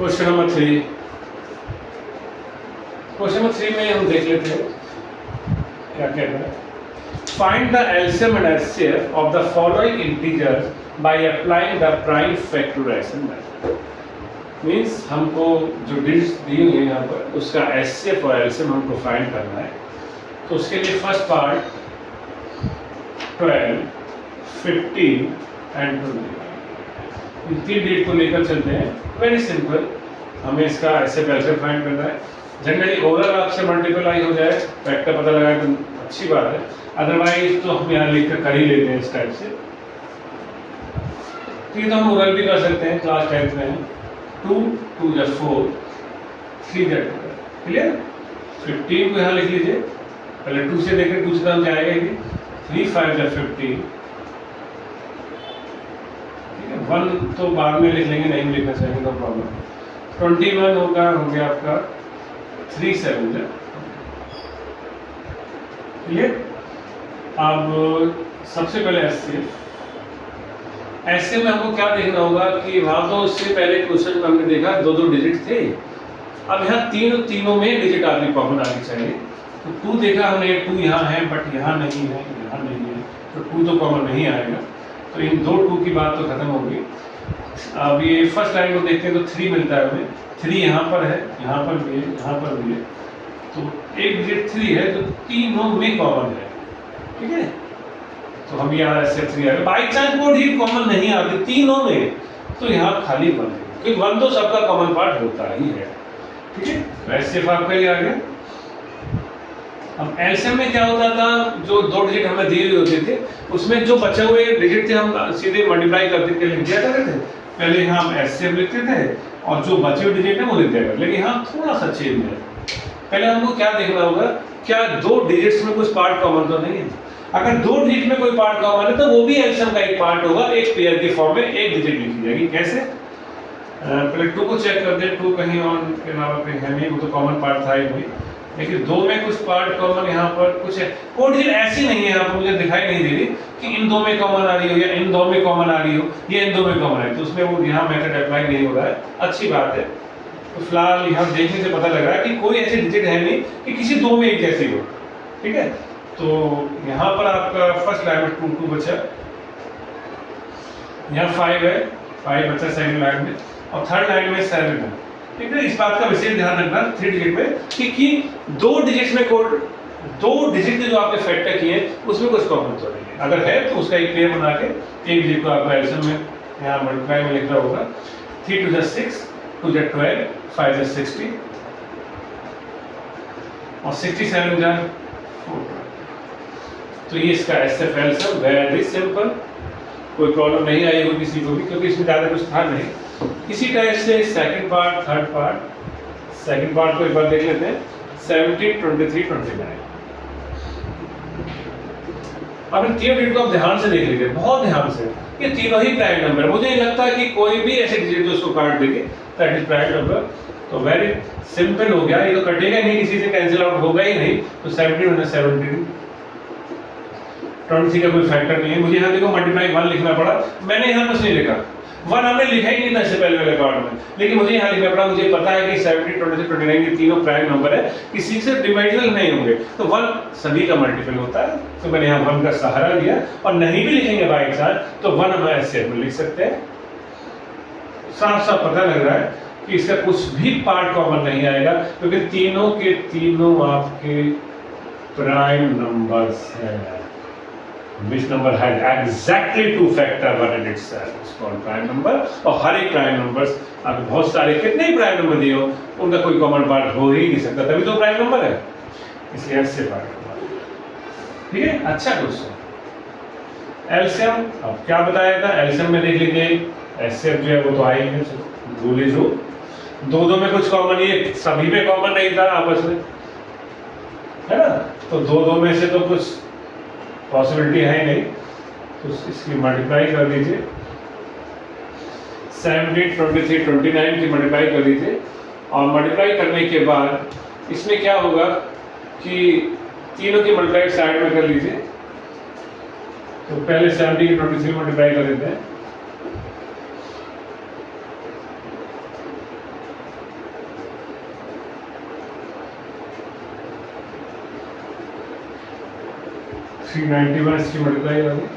Question number 3। Question number 3 में हम देख लेते हैं क्या कहता है। Find the LCM and HCF of the following integers by applying the prime factorization method. Means हमको जो डिजिट्स दी हुई है यहाँ पर उसका एचसीएफ और एलसीएम हमको फाइंड करना है। तो उसके लिए first part 12, 15 and 20 in 3 digit को लेकर चलते हैं। वेरी सिंपल, हमें इसका एचसीएफ एलसीएम फाइंड करना है। जनरली ओवरऑल आपसे मल्टीप्लाई हो जाए फैक्टर पता लगाए तो अच्छी बात है, अदरवाइज तो हम यहाँ लिख कर ही लेते हैं इस टाइप से। तो ये तो हम ओरल भी कर सकते हैं, क्लास 10th में है। 2 2 या 4 3 या 2 क्लियर। 15 को यहाँ लिख लीजिए, पहले 2 से लेकर 2 से हम जाएगा ये 3 5 या 15। 1 तो बाद में लिख लेंगे, नहीं लिखना चाहिए, नो प्रॉब्लम। 21 होगा, हो गया आपका 3 7 क्लियर। अब सबसे पहले एचसीएफ में हमको क्या देखना होगा कि वहां तो उससे पहले क्वेश्चन में हमने देखा 2 डिजिट थे। अब यहाँ तीनों में डिजिट आपकी कॉमन आनी चाहिए। तो 2 देखा हमने, 2 यहाँ है बट यहाँ नहीं है, यहाँ नहीं है, तो 2 तो कॉमन नहीं आएगा। तो इन 2 की बात तो खत्म होगी। अब ये फर्स्ट लाइन को देखते हैं तो 3 मिलता है हमें। 3 यहाँ पर है, यहाँ पर भी है, यहाँ पर भी है, तो एक डिजिट 3 है जो तीनों में कॉमन है। ठीक है, तो हम यहाँ ऐसे 3 आ गए। बाई चांस वो डिजिट कॉमन नहीं आती तीनों में, तो यहाँ खाली 1 है, क्योंकि 1 तो सबका कॉमन पार्ट होता ही है। ठीक है, वैसे आपका ये आ गया। अब एलसीएम में क्या होता था, जो 2 डिजिट हमें दिए हुए होते थे उसमें जो बचे हुए डिजिट थे हम सीधे मल्टीप्लाई करते थे, लिख दिया करते थे। पहले हम एचसीएफ लिखते थे और जो बचे हुए डिजिट है वो लिख दिया करते। लेकिन यहाँ थोड़ा सा चेंज है। पहले हमको क्या देखना होगा, क्या 2 डिजिट्स में कुछ पार्ट कॉमन तो नहीं है। अगर 2 डिजिट में कोई पार्ट कॉमन है तो वो भी एलसीएम का एक पार्ट होगा, एक पेयर की फॉर्म में एक डिजिट लिखी जाएगी। कैसे? पहले 2 को चेक करते हैं। 2 कहीं और के अलावा कहीं है नहीं, वो तो कॉमन पार्ट था ही नहीं। लेकिन 2 में कुछ पार्ट कॉमन यहाँ पर कुछ है। कोई डिजिट ऐसी नहीं है यहाँ पर मुझे दिखाई नहीं दे रही कि इन 2 में कॉमन आ रही हो या इन 2 में कॉमन आ रही हो या इन 2 में कॉमन आ रही है, तो उसमें वो यहाँ मेथड अप्लाई नहीं हो रहा है। अच्छी बात है। तो फिलहाल यहाँ देखने से पता लग रहा है कि कोई ऐसी डिजिट है नहीं कि किसी 2 में एक जैसी हो। ठीक है, तो यहाँ पर आपका फर्स्ट लाइन में 2 बचा, यहाँ 5 है, 5 बचा सेकंड लाइन में, और थर्ड लाइन में 7 है। ठीक है, इस बात का विशेष ध्यान रखना 3 डिजिट में कि 2 डिजिट में कोड 2 डिजिट के जो आपने फैक्टर किए उसमें कुछ कॉमन तो नहीं है। अगर है तो उसका एक पेयर बना के एक डिजिट को आपको एलसीएम में यहाँ मल्टीप्लाई में लिखना होगा। 3 2 6, 2 12, 5 60 और 67 जा 4। तो ये इसका एचसीएफ एलसीएम वेरी सिंपल, कोई प्रॉब्लम नहीं आई होगी किसी को भी, क्योंकि इसमें ज़्यादा कुछ था नहीं। इसी टाइप से second part, third part. Second part को एक बार देख लेते हैं। 17 23 29। अब इन 3 डिजिट को आप ध्यान से देख लीजिए, बहुत ध्यान से। ये तीनों ही प्राइम नंबर है। मुझे नहीं लगता कि कोई भी ऐसे डिजिट जो उसको काट देगी दैट इज प्राइम नंबर। तो वेरी सिंपल हो गया, ये तो कटेगा नहीं, किसी से कैंसिल आउट होगा ही नहीं। तो 17 - 17 23 का कोई फैक्टर नहीं है। मुझे यहाँ देखो मल्टीप्लाई 1 लिखना पड़ा, मैंने यहाँ कुछ नहीं लिखा, 1 हमने लिखा ही नहीं था इससे पहले वाले पार्ट में, लेकिन मुझे यहाँ लिखना पड़ा। मुझे पता है कि 17 23 29 ये तीनों प्राइम नंबर है, किसी से डिवाइडेबल नहीं होंगे, तो 1 सभी का मल्टीपल होता है। तो मैंने यहाँ 1 का सहारा लिया, और नहीं भी लिखेंगे बाई चांस तो 1 हम ऐसे लिख सकते हैं। साफ साफ पता लग रहा है कि इसका कुछ भी पार्ट कॉमन नहीं आएगा, क्योंकि तीनों के तीनों आपके प्राइम नंबर्स हैं। Which number has exactly 2 factor 1 in itself? It's called prime number। और हर एक प्राइम नंबर्स, आप बहुत सारे कितने ही प्राइम नंबर दिए हो, उनका कोई कॉमन पार्ट हो ही नहीं सकता, तभी तो प्राइम नंबर है, इसलिए ऐसे प्राइम नंबर। ठीक है, अच्छा क्वेश्चन। एलसीएम अब क्या बताया था, एलसीएम में देख लीजिए एचसीएफ जो है वो तो आएंगे, भूल जो 2 में कुछ कॉमन, ये सभी में कॉमन नहीं था आपस में, है ना। तो 2 में से तो कुछ पॉसिबिलिटी है ही नहीं, तो इसकी मल्टीप्लाई कर दीजिए। 17 23 29 की मल्टीप्लाई कर दीजिए, और मल्टीप्लाई करने के बाद इसमें क्या होगा कि तीनों की मल्टीप्लाई साइड में कर लीजिए। तो पहले 70 की 23 मल्टीप्लाई कर देते हैं, 391 इसकी मल्टीप्लाई आ गई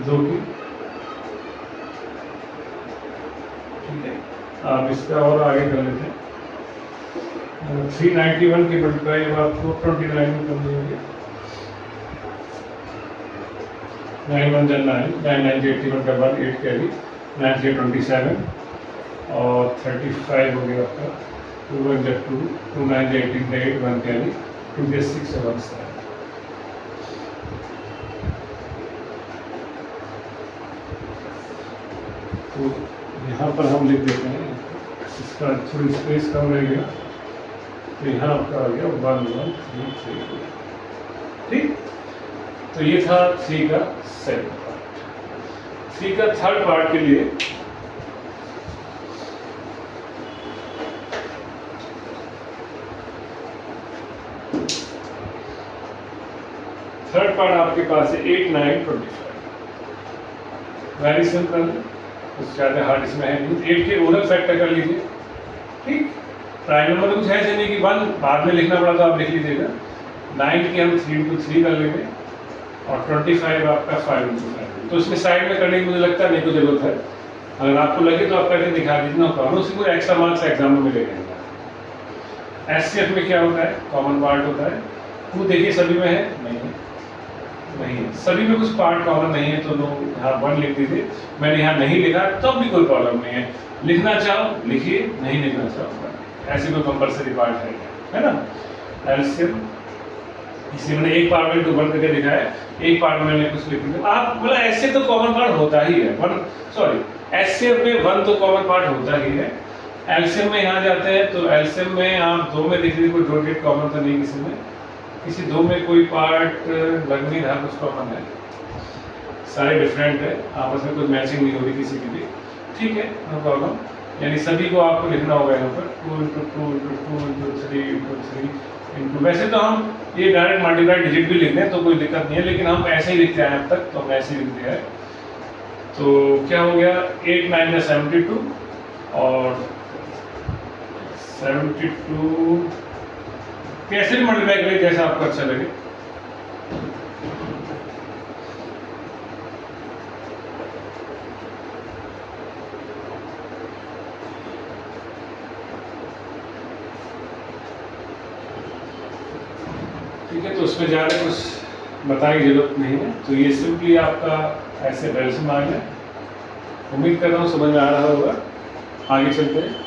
2 की। ठीक है, आप इसका और आगे कर लेते हैं। 391 की मल्टीप्लाई अब आपको 29 में करनी होगी। 9 1 9 9 9 81 के बाद 8 कैरी 9 3 27 और 35 हो गया आपका 2 1 2 2 9 18 8 1 कैरी 2 6 7 7। तो यहाँ पर हम लिख देते हैं, इसका थोड़ी स्पेस कम रह गया, तो यहाँ आपका आ गया 1 1 3 3। ठीक, तो ये था 3 का सेकंड पार्ट। 3 का थर्ड पार्ट के लिए थर्ड पार्ट आपके पास है 8 9 25। वेरी सिंपल, कुछ ज़्यादा हार्ड इसमें है नहीं। 8 के ओरल फैक्टर कर लीजिए। ठीक, ट्रायंगल में तो कुछ ऐसे नहीं कि 1 बाद में लिखना पड़ा तो आप लिख लीजिएगा। 9 की हम 3 into 3 कर लेंगे और 25 आपका 5 into 5। तो इसमें साइड में करने की मुझे लगता नहीं कोई जरूरत है, अगर आपको लगे तो आप करके दिखा दीजिए, नो प्रॉब्लम। उसी को एक्स्ट्रा मार्क्स एग्जाम में मिलेगा। एचसीएफ में क्या होता है, कॉमन पार्ट होता है। 2 देखिए सभी में है, नहीं है, नहीं है, सभी में कुछ पार्ट कॉमन नहीं है, तो लोग यहाँ 1 लिख दीजिए। मैंने यहाँ नहीं लिखा तब भी कोई प्रॉब्लम नहीं है, लिखना चाहो लिखिए, नहीं लिखना चाहो ऐसे कोई कंपलसरी पार्ट है ना। एलसीएम इसी मैंने एक पार्ट में 2 1 करके दिखाया, एक पार्ट में मैंने कुछ लिख दिया। आप मतलब ऐसे तो कॉमन पार्ट होता ही है, एचसीएफ में 1 तो कॉमन पार्ट होता ही है। एलसीएम में यहाँ जाते हैं तो एलसीएम में आप 2 में देख लीजिए, कोई डॉटेड कॉमन तो नहीं किसी में, किसी 2 में कोई पार्ट लग नहीं रहा कुछ कॉमन है, सारे डिफरेंट है, आपस में कुछ मैचिंग नहीं हो रही किसी की भी। ठीक है, नो प्रॉब्लम। यानी सभी को आपको लिखना होगा यहाँ पर 2 into 2 into 2 into 3 into 3 into। वैसे तो हम ये डायरेक्ट मल्टीप्लाई डिजिट भी लिखते हैं तो कोई दिक्कत नहीं है, लेकिन हम ऐसे ही लिखते हैं अब तक, तो हम ऐसे ही लिखते हैं। तो क्या हो गया, 8 9 में 72 और 72 कैसे भी मल्टीप्लाई करें जैसा आपको अच्छा लगे। ठीक है, तो उसमें ज़्यादा कुछ बताने की जरूरत नहीं है, तो ये सिंपली आपका ऐसे रेलसम आ गया। उम्मीद कर रहा हूँ समझ में आ रहा होगा। आगे चलते हैं।